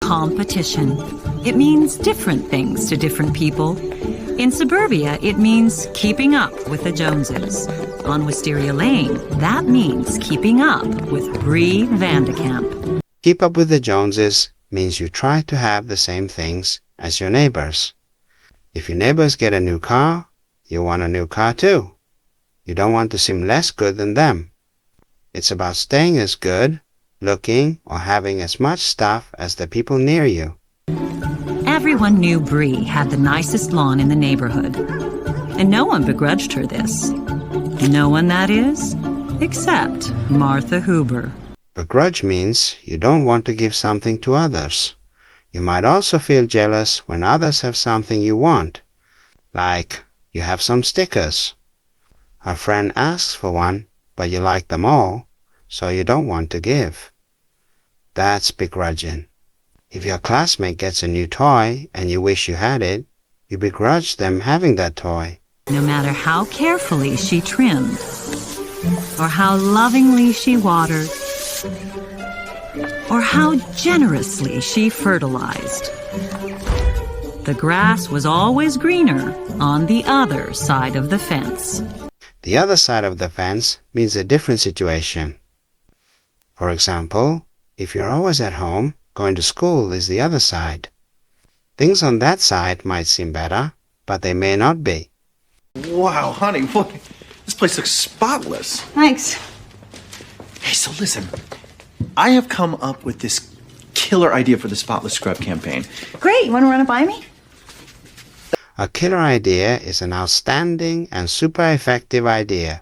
competition. It means different things to different people. In suburbia, it means keeping up with the Joneses. On Wisteria Lane, that means keeping up with Bree Vandekamp. Keep up with the Joneses means you try to have the same things as your neighbors. If your neighbors get a new car, you want a new car too. You don't want to seem less good than them. It's about staying as good, looking, or having as much stuff as the people near you. Everyone knew Bree had the nicest lawn in the neighborhood, and no one begrudged her this. No one, that is, except Martha Huber. Begrudge means you don't want to give something to others. You might also feel jealous when others have something you want, like you have some stickers. A friend asks for one, but you like them all, so you don't want to give. That's begrudging. If your classmate gets a new toy and you wish you had it, you begrudge them having that toy. No matter how carefully she trimmed, or how lovingly she watered, or how generously she fertilized, the grass was always greener on the other side of the fence. The other side of the fence means a different situation. For example, if you're always at home, going to school is the other side. Things on that side might seem better, but they may not be. Wow, honey, look, this place looks spotless. Thanks. Hey, so listen, I have come up with this killer idea for the Spotless Scrub campaign. Great, you want to run it by me? A killer idea is an outstanding and super effective idea.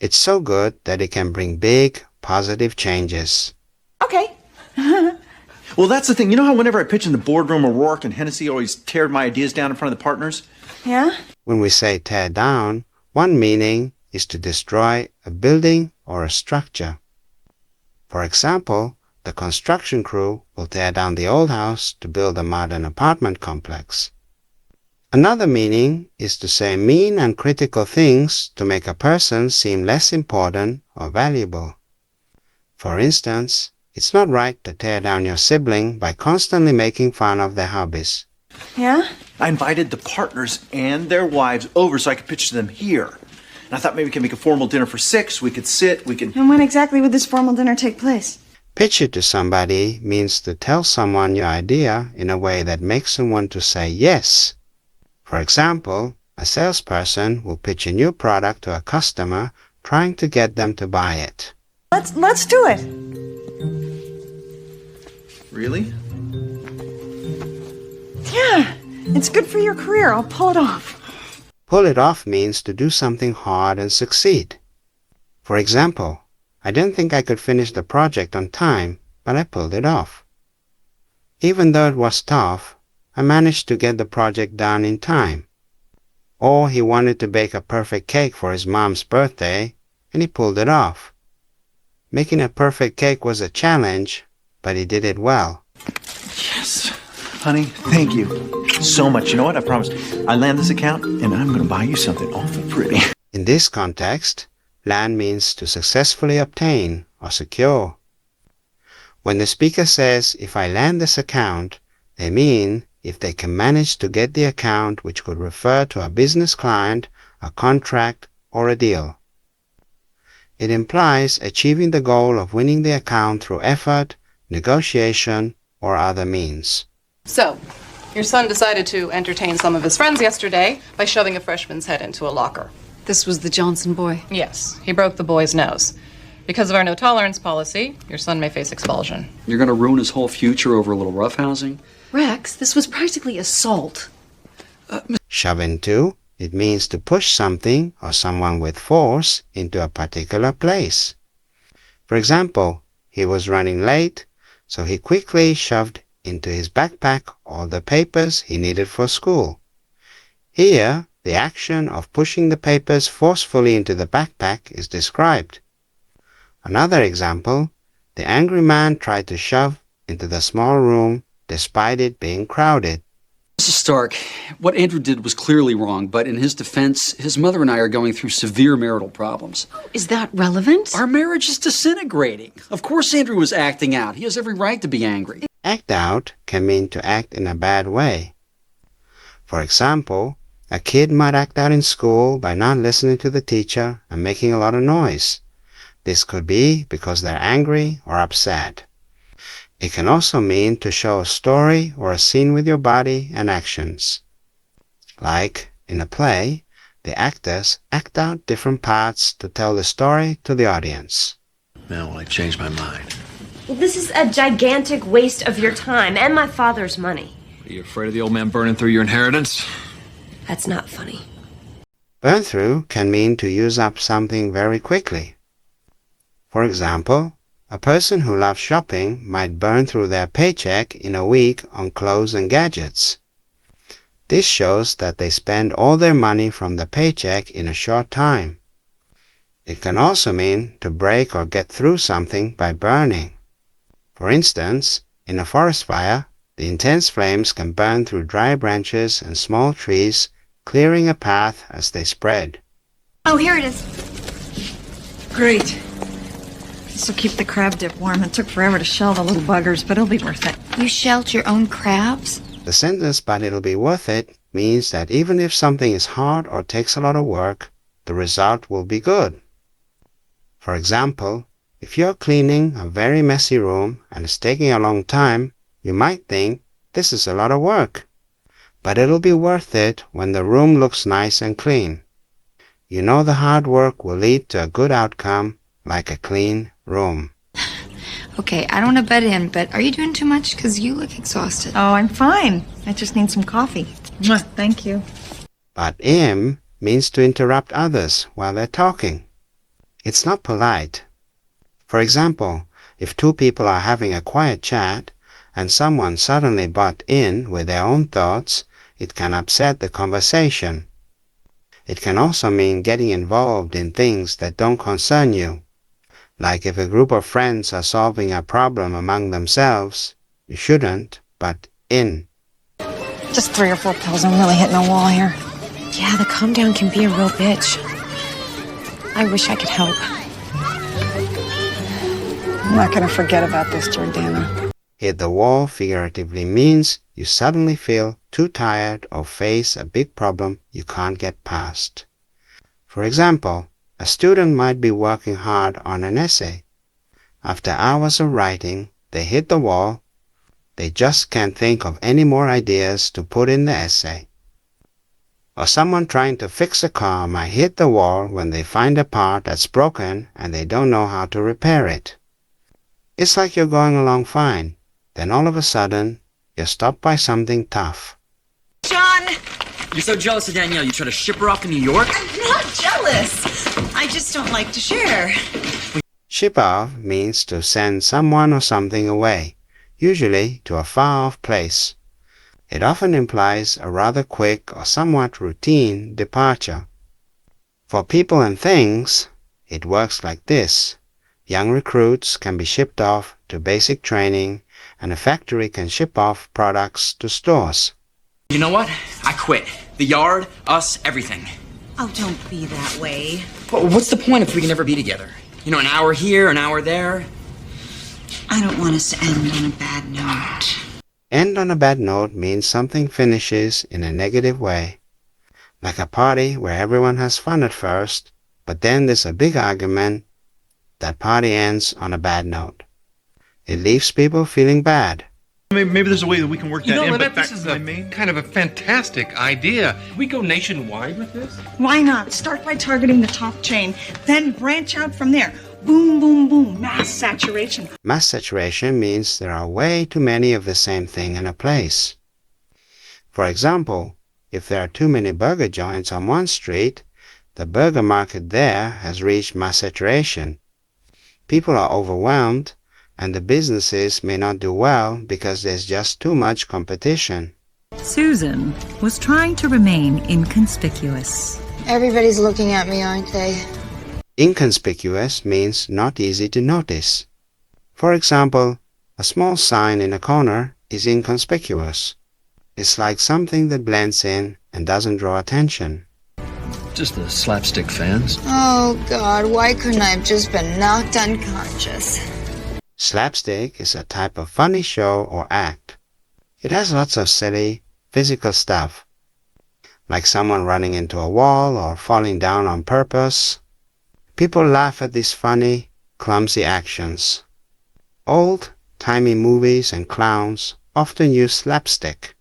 It's so good that it can bring big, positive changes. Okay. Well, that's the thing. You know how whenever I pitch in the boardroom, O'Rourke and Hennessy always tear my ideas down in front of the partners? Yeah? When we say tear down, one meaning is to destroy a building or a structure. For example, the construction crew will tear down the old house to build a modern apartment complex. Another meaning is to say mean and critical things to make a person seem less important or valuable. For instance, it's not right to tear down your sibling by constantly making fun of their hobbies. Yeah? I invited the partners and their wives over so I could pitch to them here. And I thought maybe we could make a formal dinner for 6. We could sit, we could... And when exactly would this formal dinner take place? Pitch it to somebody means to tell someone your idea in a way that makes them want to say yes. For example, a salesperson will pitch a new product to a customer trying to get them to buy it. Let's do it. Really? Yeah, it's good for your career. I'll pull it off. Pull it off means to do something hard and succeed. For example, I didn't think I could finish the project on time, but I pulled it off. Even though it was tough, I managed to get the project done in time. Or he wanted to bake a perfect cake for his mom's birthday, and he pulled it off. Making a perfect cake was a challenge, but he did it well. Yes. Honey, thank you so much. You know what? I promise. I land this account, and I'm going to buy you something awful pretty. In this context, land means to successfully obtain or secure. When the speaker says, if I land this account, they mean if they can manage to get the account which could refer to a business client, a contract, or a deal. It implies achieving the goal of winning the account through effort, negotiation, or other means. So, your son decided to entertain some of his friends yesterday by shoving a freshman's head into a locker. This was the Johnson boy? Yes, he broke the boy's nose. Because of our no-tolerance policy, your son may face expulsion. You're going to ruin his whole future over a little roughhousing? Rex, this was practically assault. Shove into, it means to push something or someone with force into a particular place. For example, he was running late, so he quickly shoved into his backpack all the papers he needed for school. Here, the action of pushing the papers forcefully into the backpack is described. Another example, the angry man tried to shove into the small room despite it being crowded. Mrs. Stark, what Andrew did was clearly wrong, but in his defense, his mother and I are going through severe marital problems. Is that relevant? Our marriage is disintegrating. Of course Andrew was acting out. He has every right to be angry. Act out can mean to act in a bad way. For example, a kid might act out in school by not listening to the teacher and making a lot of noise. This could be because they're angry or upset. It can also mean to show a story or a scene with your body and actions. Like in a play, the actors act out different parts to tell the story to the audience. Now, well, I changed my mind. This is a gigantic waste of your time and my father's money. Are you afraid of the old man burning through your inheritance? That's not funny. Burn through can mean to use up something very quickly. For example, a person who loves shopping might burn through their paycheck in a week on clothes and gadgets. This shows that they spend all their money from the paycheck in a short time. It can also mean to break or get through something by burning. For instance, in a forest fire, the intense flames can burn through dry branches and small trees, clearing a path as they spread. Oh, here it is. Great. This will keep the crab dip warm. It took forever to shell the little buggers, but it'll be worth it. You shelled your own crabs? The sentence, "but it'll be worth it," means that even if something is hard or takes a lot of work, the result will be good. For example, if you're cleaning a very messy room and it's taking a long time, you might think, this is a lot of work. But it'll be worth it when the room looks nice and clean. You know the hard work will lead to a good outcome, like a clean room. Okay, I don't want to butt in, but are you doing too much? Because you look exhausted. Oh, I'm fine. I just need some coffee. Mwah, thank you. But means to interrupt others while they're talking. It's not polite. For example, if two people are having a quiet chat and someone suddenly butts in with their own thoughts, it can upset the conversation. It can also mean getting involved in things that don't concern you. Like if a group of friends are solving a problem among themselves, you shouldn't butt in. Just 3 or 4 pills. I'm really hitting a wall here. Yeah, the calm down can be a real bitch. I wish I could help. I'm not going to forget about this, Jordana. Hit the wall figuratively means you suddenly feel too tired or face a big problem you can't get past. For example, a student might be working hard on an essay. After hours of writing, they hit the wall. They just can't think of any more ideas to put in the essay. Or someone trying to fix a car might hit the wall when they find a part that's broken and they don't know how to repair it. It's like you're going along fine, then all of a sudden, you're stopped by something tough. John! You're so jealous of Danielle, you try to ship her off to New York? I'm not jealous. I just don't like to share. Ship off means to send someone or something away, usually to a far-off place. It often implies a rather quick or somewhat routine departure. For people and things, it works like this. Young recruits can be shipped off to basic training, and a factory can ship off products to stores. You know what? I quit. The yard, us, everything. Oh, don't be that way. But what's the point if we can never be together? You know, an hour here, an hour there. I don't want us to end on a bad note. End on a bad note means something finishes in a negative way. Like a party where everyone has fun at first, but then there's a big argument. That party ends on a bad note. It leaves people feeling bad. Maybe there's a way that we can work that in. Lynette, this is kind of a fantastic idea. Can we go nationwide with this? Why not? Start by targeting the top chain, then branch out from there. Boom, boom, boom. Mass saturation. Mass saturation means there are way too many of the same thing in a place. For example, if there are too many burger joints on one street, the burger market there has reached mass saturation. People are overwhelmed, and the businesses may not do well because there's just too much competition. Susan was trying to remain inconspicuous. Everybody's looking at me, aren't they? Inconspicuous means not easy to notice. For example, a small sign in a corner is inconspicuous. It's like something that blends in and doesn't draw attention. Just the Slapstick fans. Oh, God, why couldn't I have just been knocked unconscious? Slapstick is a type of funny show or act. It has lots of silly, physical stuff, like someone running into a wall or falling down on purpose. People laugh at these funny, clumsy actions. Old-timey movies and clowns often use slapstick.